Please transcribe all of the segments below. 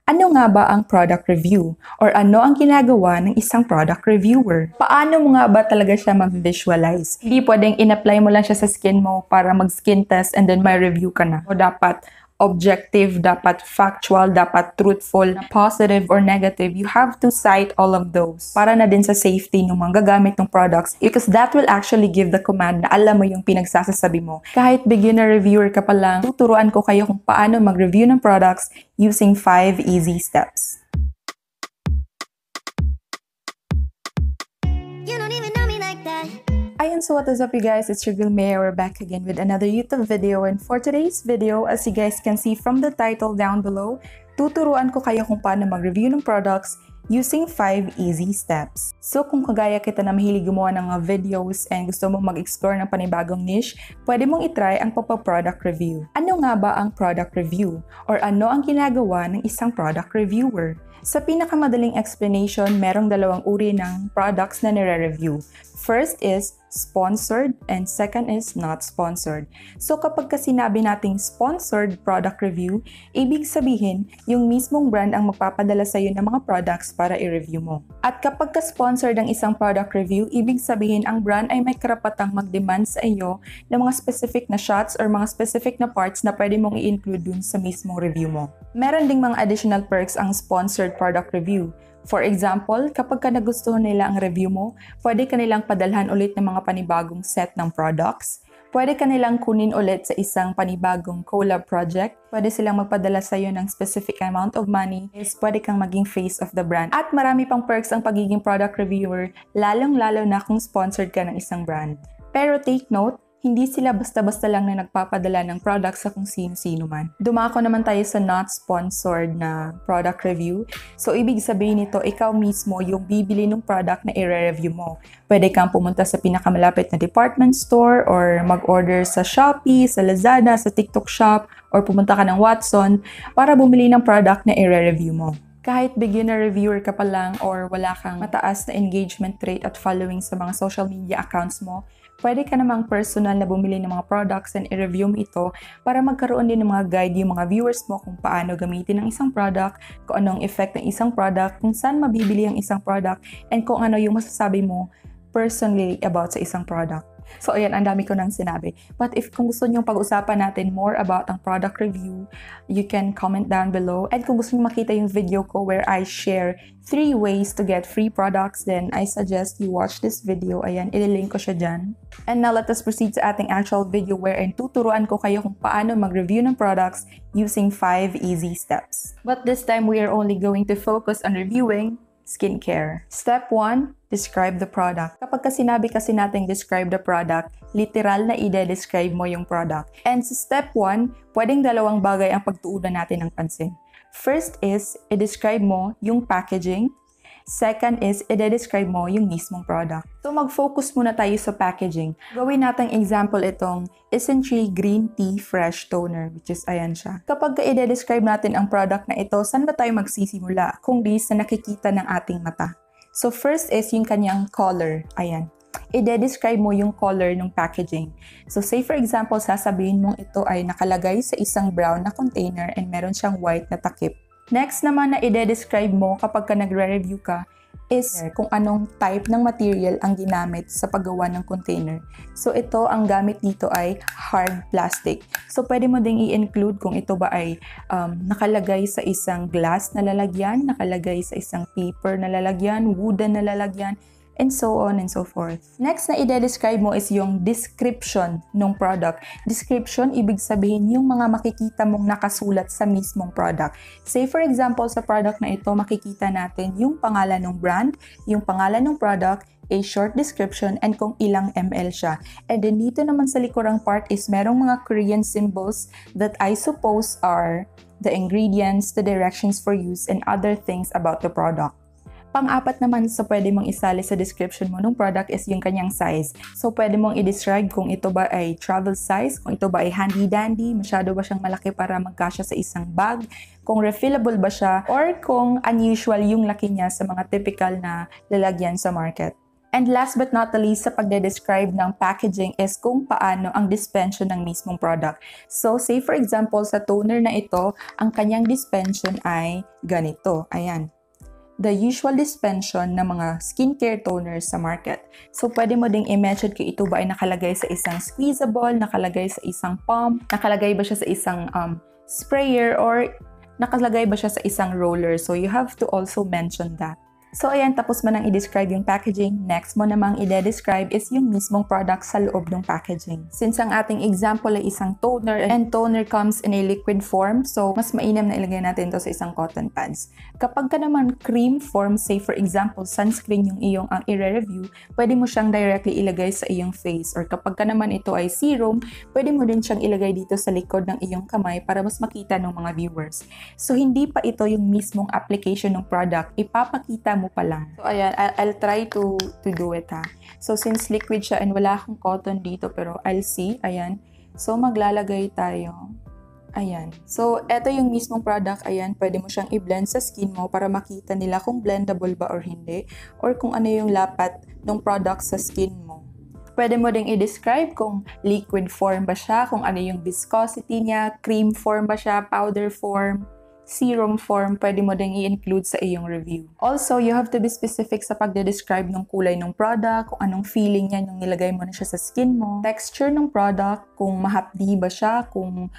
Ano nga ba ang product review? Or ano ang ginagawa ng isang product reviewer? Paano mo nga ba talaga siya mag-visualize? Hindi pwedeng in-apply mo lang siya sa skin mo para mag-skin test and then may review ka na. O dapat objective, dapat factual, dapat truthful, positive or negative. You have to cite all of those para na din sa safety ng mga gagamit ng products because that will actually give the command na alam mo yung pinagsasasabi mo. Kahit beginner reviewer ka pa lang, tuturuan ko kayo kung paano mag-review ng products using 5 easy steps. You don't even know me like that. Ayan, so what is up you guys? It's your girl Maya. We're back again with another YouTube video, and for today's video, as you guys can see from the title down below, tuturuan ko kayo kung paano mag-review ng products using 5 easy steps. So kung kagaya kita na mahilig gumawa ng mga videos and gusto mong mag-explore ng panibagong niche, pwede mong itry ang product review. Ano nga ba ang product review? Or ano ang ginagawa ng isang product reviewer? Sa pinakamadaling explanation, merong dalawang uri ng products na nire-review. First is sponsored and second is not sponsored. So kapag sinabi nating sponsored product review, ibig sabihin yung mismong brand ang magpapadala sa iyo ng mga products para i-review mo. At kapag sponsored ang isang product review, ibig sabihin ang brand ay may karapatang mag-demand sa iyo ng mga specific na shots or mga specific na parts na pwede mong i-include dun sa mismong review mo. Meron ding mga additional perks ang sponsored product review. For example, kapag nagustuhan nila ang review mo, pwede ka nilang padalhan ulit ng mga panibagong set ng products. Pwede ka nilang kunin ulit sa isang panibagong collab project. Pwede silang magpadala sa iyo ng specific amount of money. Pwede kang maging face of the brand. At marami pang perks ang pagiging product reviewer, lalong-lalo na kung sponsored ka ng isang brand. Pero take note, hindi sila basta-basta lang na nagpapadala ng products sa kung sino-sino man. Dumako naman tayo sa not sponsored na product review. So, ibig sabihin nito, ikaw mismo yung bibili ng product na i-review mo. Pwede kang pumunta sa pinakamalapit na department store or mag-order sa Shopee, sa Lazada, sa TikTok Shop, or pumunta ka ng Watson para bumili ng product na i-review mo. Kahit beginner reviewer ka pa lang or wala kang mataas na engagement rate at following sa mga social media accounts mo, pwede ka namang personal na bumili ng mga products and i-review mo ito para magkaroon din ng mga guide yung mga viewers mo kung paano gamitin ang isang product, kung anong effect ng isang product, kung saan mabibili ang isang product, and kung ano yung masasabi mo personally about sa isang product. So ayan, ang dami ko nang sinabi. But if kung gusto nyo pag-usapan natin more about ang product review, you can comment down below. And kung gusto nyo makita yung video ko where I share 3 ways to get free products, then I suggest you watch this video. Ayan, ililink ko siya dyan. And now let us proceed sa ating actual video wherein tuturuan ko kayo kung paano mag-review ng products using 5 easy steps. But this time, we are only going to focus on reviewing skincare. Step 1, describe the product. Kapag sinabi kasi natin describe the product, literal na ide-describe mo yung product. And sa step 1, pwedeng dalawang bagay ang pagtuunan natin ng pansin. First is, i-describe mo yung packaging. Second is, i-describe mo yung mismong product. So, mag-focus muna tayo sa packaging. Gawin natin example itong Isntree Green Tea Fresh Toner, which is ayan siya. Kapag i-describe natin ang product na ito, saan ba tayo magsisimula? Kung di sa nakikita ng ating mata. So, first is yung kanyang color. Ayan. I-describe mo yung color ng packaging. So, say for example, sasabihin mong ito ay nakalagay sa isang brown na container and meron siyang white na takip. Next naman na i-describe mo kapag nagre-review ka is kung anong type ng material ang ginamit sa paggawa ng container. So ito, ang gamit dito ay hard plastic. So pwede mo ding i-include kung ito ba ay nakalagay sa isang glass na lalagyan, nakalagay sa isang paper na lalagyan, wooden na lalagyan, and so on and so forth. Next na i-describe mo is yung description ng product. Description, ibig sabihin yung mga makikita mong nakasulat sa mismong product. Say for example, sa product na ito, makikita natin yung pangalan ng brand, yung pangalan ng product, a short description, and kung ilang ml siya. And then dito naman sa likurang part is merong mga Korean symbols that I suppose are the ingredients, the directions for use, and other things about the product. Pang-apat naman sa pwede mong isali sa description mo ng product is yung kanyang size. So, pwede mong i-describe kung ito ba ay travel size, kung ito ba ay handy-dandy, masyado ba siyang malaki para magkasya sa isang bag, kung refillable ba siya, or kung unusual yung laki niya sa mga typical na lalagyan sa market. And last but not the least, sa pagde-describe ng packaging is kung paano ang dispensyon ng mismong product. So, say for example, sa toner na ito, ang kanyang dispensyon ay ganito. Ayan. The usual dispensyon ng mga skincare toners sa market. So, pwede mo ding i-mention kung ito ba ay nakalagay sa isang squeezable, nakalagay sa isang pump, nakalagay ba siya sa isang sprayer, or nakalagay ba siya sa isang roller. So, you have to also mention that. So, ayan, tapos mo nang i-describe yung packaging. Next mo namang i-describe is yung mismong product sa loob ng packaging. Since ang ating example ay isang toner, and toner comes in a liquid form, so mas mainam na ilagay natin to sa isang cotton pads. Kapag ka naman cream form, say for example, sunscreen yung iyong ang i-review, pwede mo siyang directly ilagay sa iyong face. Or kapag ka naman ito ay serum, pwede mo din siyang ilagay dito sa likod ng iyong kamay para mas makita ng mga viewers. So, hindi pa ito yung mismong application ng product, ipapakita mo pa lang. So, ayan, I'll try to do it ha. So, since liquid siya and wala akong cotton dito, pero I'll see, ayan. So, maglalagay tayo. Ayan. So, eto yung mismong product, ayan, pwede mo siyang i-blend sa skin mo para makita nila kung blendable ba or hindi, or kung ano yung lapat ng product sa skin mo. Pwede mo ding i-describe kung liquid form ba siya, kung ano yung viscosity niya, cream form ba siya, powder form, serum form, pwede mo ding i-include sa iyong review. Also, you have to be specific sa pagde-describe ng kulay ng product, kung anong feeling niya nung nilagay mo na siya sa skin mo, texture ng product, kung mahapdi ba siya, kung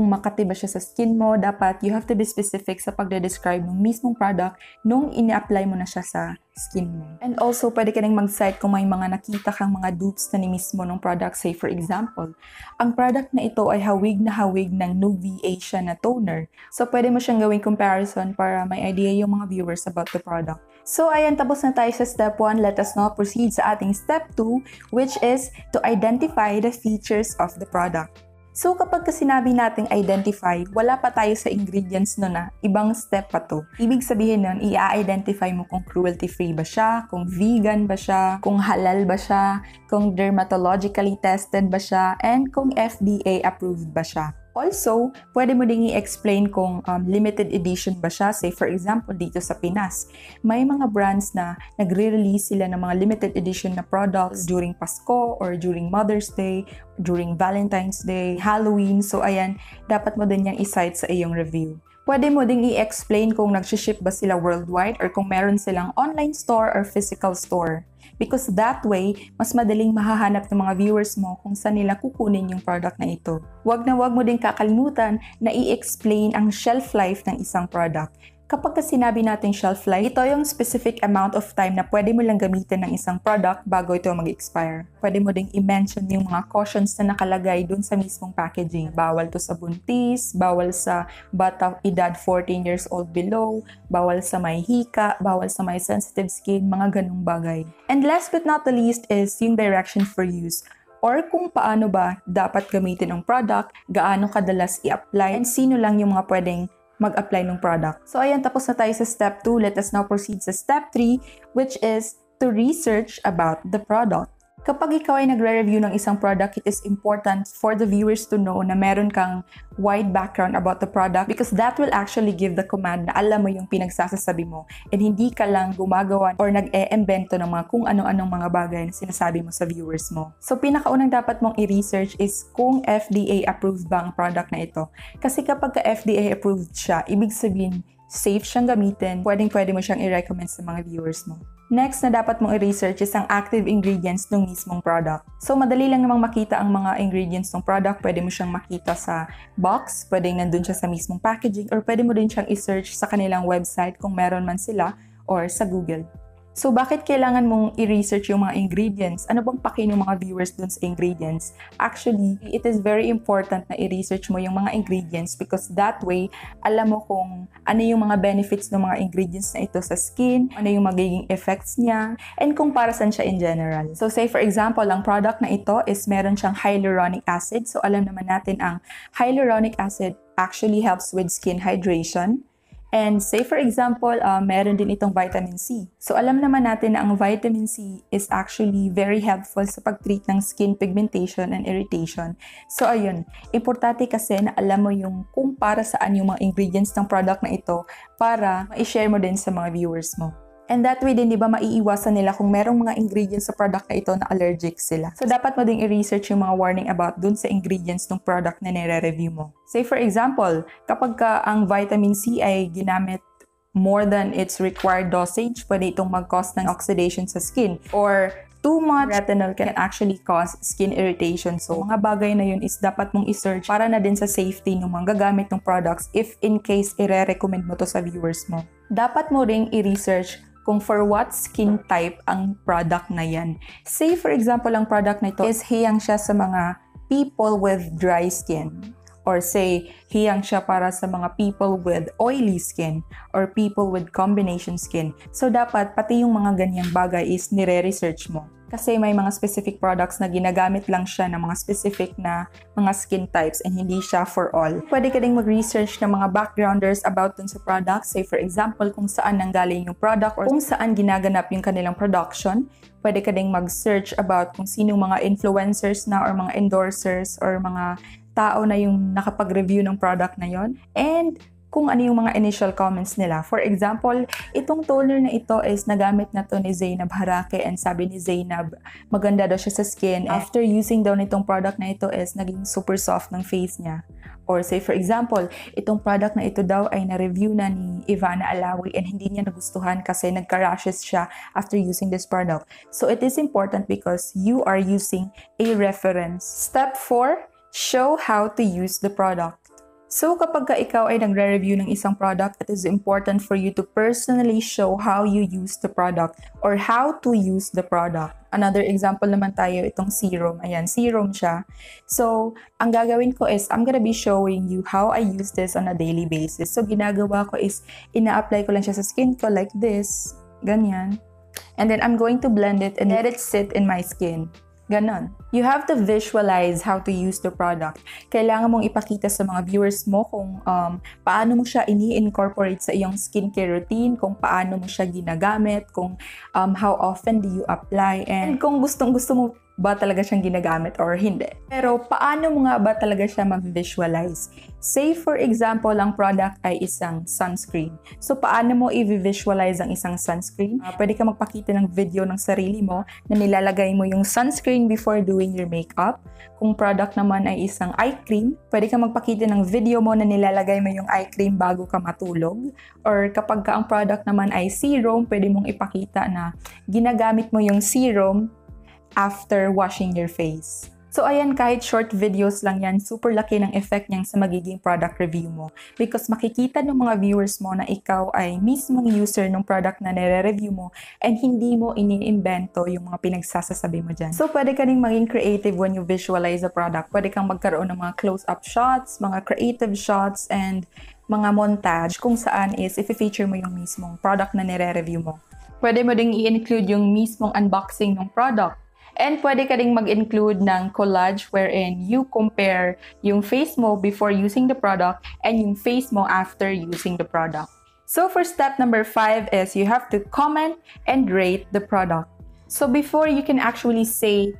makati ba siya sa skin mo. Dapat you have to be specific sa pagde-describe ng mismong product nung ini-apply mo na siya sa skin mo. And also, pwede ka rin mag-cite kung may mga nakita kang mga dupes na ni mismo ng product. Say for example, ang product na ito ay hawig ng Nuvea siya na toner. So, pwede mo siyang gawing comparison para may idea yung mga viewers about the product. So, ayan, tapos na tayo sa step 1. Let us now proceed sa ating step 2, which is to identify the features of the product. So, kapag sinabi nating identify, wala pa tayo sa ingredients nun na. Ibang step pa to. Ibig sabihin nun, i-identify mo kung cruelty-free ba siya, kung vegan ba siya, kung halal ba siya, kung dermatologically tested ba siya, and kung FDA approved ba siya. Also, pwede mo ding i-explain kung limited edition ba siya. Say for example, dito sa Pinas, may mga brands na nagre-release sila ng mga limited edition na products during Pasko or during Mother's Day, during Valentine's Day, Halloween. So ayan, dapat mo din yung i-cite sa iyong review. Pwede mo ding i-explain kung nag-ship ba sila worldwide or kung meron silang online store or physical store. Because that way, mas madaling mahahanap ng mga viewers mo kung saan nila kukunin yung product na ito. Huwag mo din kakalimutan na i-explain ang shelf life ng isang product. Kapag sinabi natin shelf life, ito yung specific amount of time na pwede mo lang gamitin ng isang product bago ito mag-expire. Pwede mo ding i-mention yung mga cautions na nakalagay dun sa mismong packaging. Bawal to sa buntis, bawal sa bata edad 14 years old below, bawal sa may hika, bawal sa may sensitive skin, mga ganung bagay. And last but not the least is yung direction for use. Or kung paano ba dapat gamitin ang product, gaano kadalas i-apply, and sino lang yung mga pwedeng mag-apply ng product. So ayan, tapos na tayo sa step 2. Let us now proceed sa step 3, which is to research about the product. Kapag ikaw ay nagre-review ng isang product, it is important for the viewers to know na meron kang wide background about the product because that will actually give the command na alam mo yung pinagsasasabi mo and hindi ka lang gumagawa or nag-e-embento ng mga kung ano-anong mga bagay na sinasabi mo sa viewers mo. So, pinakaunang dapat mong i-research is kung FDA approved ba ang product na ito. Kasi kapag FDA approved siya, ibig sabihin, safe siyang gamitin, pwede mo siyang i-recommend sa mga viewers mo. Next na dapat mong i-research is ang active ingredients ng mismong product. So, madali lang namang makita ang mga ingredients ng product. Pwede mo siyang makita sa box, pwedeng nandun siya sa mismong packaging, or pwede mo din siyang i-search sa kanilang website kung meron man sila or sa Google. So, bakit kailangan mong i-research yung mga ingredients? Ano bang paki ng mga viewers dun sa ingredients? Actually, it is very important na i-research mo yung mga ingredients because that way, alam mo kung ano yung mga benefits ng mga ingredients na ito sa skin, ano yung magiging effects niya, and kung para saan siya in general. So, say for example, ang product na ito is meron siyang hyaluronic acid. So, alam naman natin ang hyaluronic acid actually helps with skin hydration. And say for example, meron din itong vitamin C. So alam naman natin na ang vitamin C is actually very helpful sa pag-treat ng skin pigmentation and irritation. So ayun, importante kasi na alam mo yung kung para saan yung mga ingredients ng product na ito para ma-share mo din sa mga viewers mo. And that way din, di ba, maiiwasan nila kung merong mga ingredients sa product na ito na allergic sila. So, dapat mo ding i-research yung mga warning about dun sa ingredients ng product na nire-review mo. Say, for example, kapag ang vitamin C ay ginamit more than its required dosage, pwede itong mag-cause ng oxidation sa skin. Or too much retinol can actually cause skin irritation. So, mga bagay na yun is dapat mong i-search para na din sa safety ng mga gagamit ng products if in case i-recommend mo to sa viewers mo. Dapat mo ring i-research kung for what skin type ang product na yan. Say, for example, ang product na ito is hiyang siya sa mga people with dry skin. Or say, hiyang siya para sa mga people with oily skin or people with combination skin. So, dapat pati yung mga ganyang bagay is nire-research mo. Kasi may mga specific products na ginagamit lang siya ng mga specific na mga skin types and hindi siya for all. Pwede ka ding mag-research ng mga backgrounders about dun sa product. Say for example, kung saan nanggaling yung product or kung saan ginaganap yung kanilang production. Pwede ka ding mag-search about kung sino mga influencers na or mga endorsers or mga tao na yung nakapag-review ng product na yon. And kung ano yung mga initial comments nila. For example, itong toner na ito is nagamit na to ni Zainab Harake and sabi ni Zainab, maganda daw siya sa skin. After using daw nitong product na ito is naging super soft ng face niya. Or say for example, itong product na ito daw ay na-review na ni Ivana Alawi and hindi niya nagustuhan kasi nagka-rashes siya after using this product. So it is important because you are using a reference. Step 4, show how to use the product. So kapag ikaw ay nagre-review ng isang product, it is important for you to personally show how you use the product or how to use the product. Another example naman tayo, itong serum. Ayan, serum siya. So, ang gagawin ko is, I'm gonna be showing you how I use this on a daily basis. So, ginagawa ko is, ina-apply ko lang siya sa skin ko like this. Ganyan. And then, I'm going to blend it and let it sit in my skin. Ganon. You have to visualize how to use the product. Kailangan mong ipakita sa mga viewers mo kung paano mo siya ini-incorporate sa iyong skincare routine, kung paano mo siya ginagamit, kung how often do you apply, and kung gustong-gusto mo ba talaga siyang ginagamit or hindi. Pero paano mo nga ba talaga siya ma-visualize? Say for example, ang product ay isang sunscreen. So paano mo i-visualize ang isang sunscreen? Pwede ka magpakita ng video ng sarili mo na nilalagay mo yung sunscreen before doing your makeup. Kung product naman ay isang eye cream, pwede ka magpakita ng video mo na nilalagay mo yung eye cream bago ka matulog. Or kapag ang product naman ay serum, pwede mong ipakita na ginagamit mo yung serum after washing your face. So ayan, kahit short videos lang yan, super laki ng effect niyan sa magiging product review mo. Because makikita ng mga viewers mo na ikaw ay mismong user ng product na nire-review mo and hindi mo ini-invento yung mga pinagsasasabi mo dyan. So pwede ka rin maging creative when you visualize a product. Pwede kang magkaroon ng mga close-up shots, mga creative shots, and mga montage kung saan is i-feature mo yung mismong product na nire-review mo. Pwede mo ding i-include yung mismong unboxing ng product. And pwede ka rin mag-include ng collage wherein you compare yung face mo before using the product and yung face mo after using the product. So for step number 5 is you have to comment and rate the product. So before you can actually say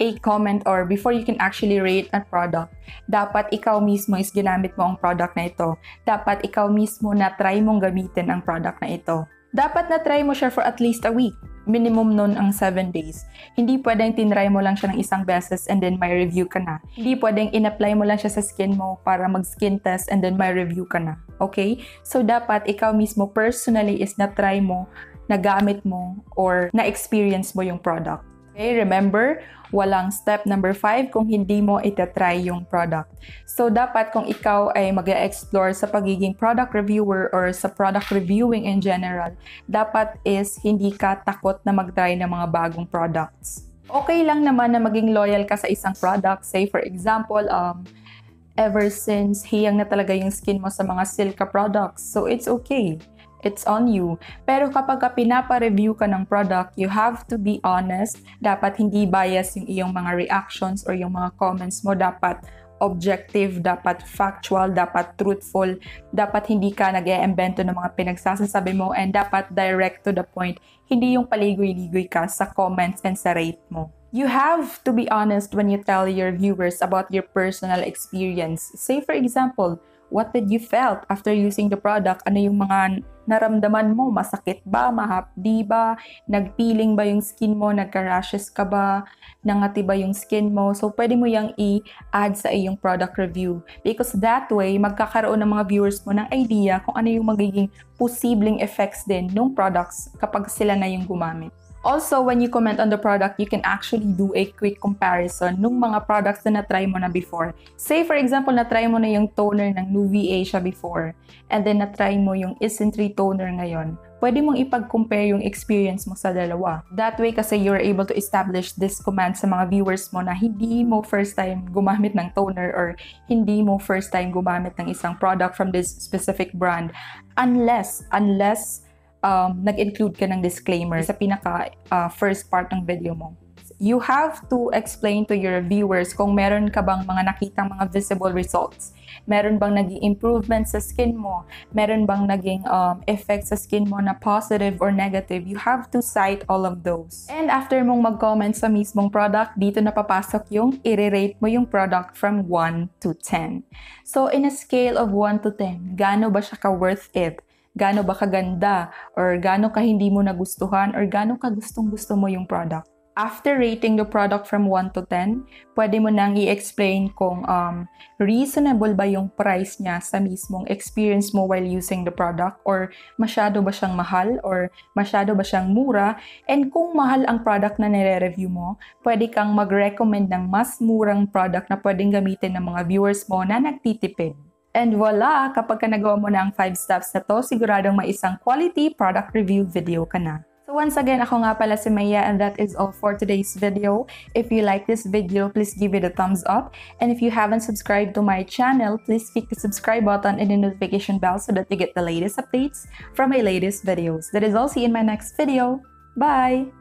a comment or before you can actually rate a product, dapat ikaw mismo is ginamit mo ang product na ito. Dapat ikaw mismo na try mong gamitin ang product na ito. Dapat na try mo siya for at least a week. Minimum nun ang 7 days. Hindi pwedeng tinry mo lang siya ng isang beses and then may review ka na. Hindi pwedeng in-apply mo lang siya sa skin mo para mag-skin test and then may review ka na. Okay? So, dapat ikaw mismo personally is na-try mo, nagamit mo, or na-experience mo yung product. Okay? Remember, walang step number 5 kung hindi mo itatry yung product. So, dapat kung ikaw ay mag-explore sa pagiging product reviewer or sa product reviewing in general, dapat is hindi ka takot na mag-try ng mga bagong products. Okay lang naman na maging loyal ka sa isang product. Say, for example, ever since hiyang na talaga yung skin mo sa mga Silka products. So, it's okay. It's on you. Pero kapag pinapa-review ka ng product, you have to be honest. Dapat hindi bias yung iyong mga reactions or yung mga comments mo. Dapat objective, dapat factual, dapat truthful. Dapat hindi ka nag-e-embento ng mga pinagsasasabi mo and dapat direct to the point. Hindi yung paligoy-ligoy ka sa comments and sa rate mo. You have to be honest when you tell your viewers about your personal experience. Say for example, What did you felt after using the product? Ano yung mga naramdaman mo? Masakit ba? Mahapdi ba? Nagpeeling ba yung skin mo? Nagka-rashes ka ba? Nangati ba yung skin mo? So, pwede mo yung i-add sa iyong product review. Because that way, magkakaroon ng mga viewers mo ng idea kung ano yung magiging posibleng effects din ng products kapag sila na yung gumamit. Also, when you comment on the product, you can actually do a quick comparison ng mga products na na-try mo na before. Say, for example, na-try mo na yung toner ng Nuvea siya before, and then na-try mo yung Isntree toner ngayon. Pwede mong ipag-compare yung experience mo sa dalawa. That way, kasi you're able to establish this command sa mga viewers mo na hindi mo first time gumamit ng toner or hindi mo first time gumamit ng isang product from this specific brand. Unless nag-include ka ng disclaimer sa pinaka first part ng video mo. You have to explain to your viewers kung meron ka bang mga nakitang mga visible results. Meron bang naging improvement sa skin mo? Meron bang naging effect sa skin mo na positive or negative? You have to cite all of those. And after mong mag-comment sa mismong product, dito na papasok yung i-rate mo yung product from 1 to 10. So in a scale of 1 to 10, gaano ba siya ka-worth it? Gaano ba kaganda, or gaano ka hindi mo nagustuhan, or gaano ka gustong-gusto mo yung product. After rating the product from 1 to 10, pwede mo nang i-explain kung reasonable ba yung price niya sa mismong experience mo while using the product, or masyado ba siyang mahal, or masyado ba siyang mura, and kung mahal ang product na nire-review mo, pwede kang mag-recommend ng mas murang product na pwedeng gamitin ng mga viewers mo na nagtitipid. And voila! Kapag ka nagawa mo na ang 5 steps na to, siguradong may isang quality product review video ka na. So once again, ako nga pala si Maya, and that is all for today's video. If you like this video, please give it a thumbs up. And if you haven't subscribed to my channel, please click the subscribe button and the notification bell so that you get the latest updates from my latest videos. That is all. See you in my next video. Bye!